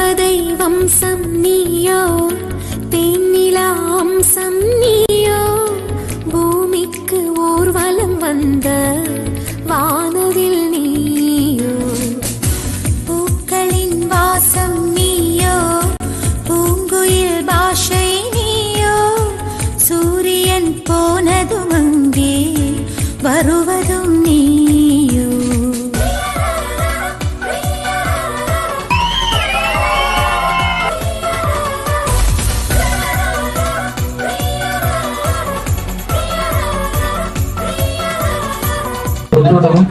தேவதை வம்சம் நீயோ, தேனிலா அம்சம் நீயோ, பூமிக்கு ஊர்வலம் வந்த வானவில் நீயோ, பூக்களின் வாசம் நீயோ, பூங்குயில் பாஷை நீயோ, சூரியன் போனதும் அங்கே வருவதும் நீயோ.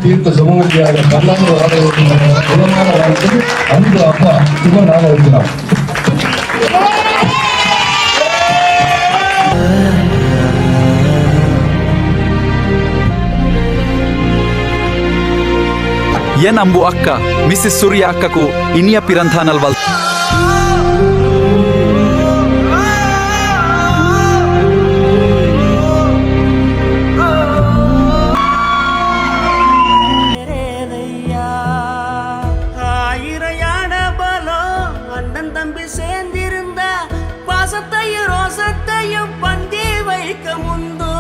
தீர்த்த சமூகத்தியாக பல்லாண்டு அன்பு அப்பா சிவனாக இருக்கிறார். ఎన్ అంబు అక్క మిస్సెస్ సూర్య అక్కకు ఇనియ పిరంథానల్ వల్ ஆயிரையான பலம் அண்ணன் தம்பி சேர்ந்திருந்த பாசத்தையும் ரோசத்தையும் பந்தி வைக்க முந்தோ,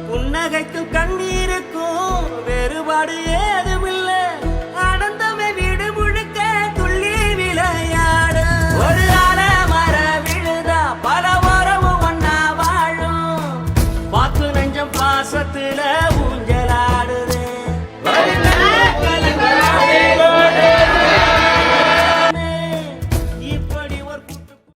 புன்னகைக்கும் கண்ணீருக்கும் வேறுபாடு ஏதுமில்லை.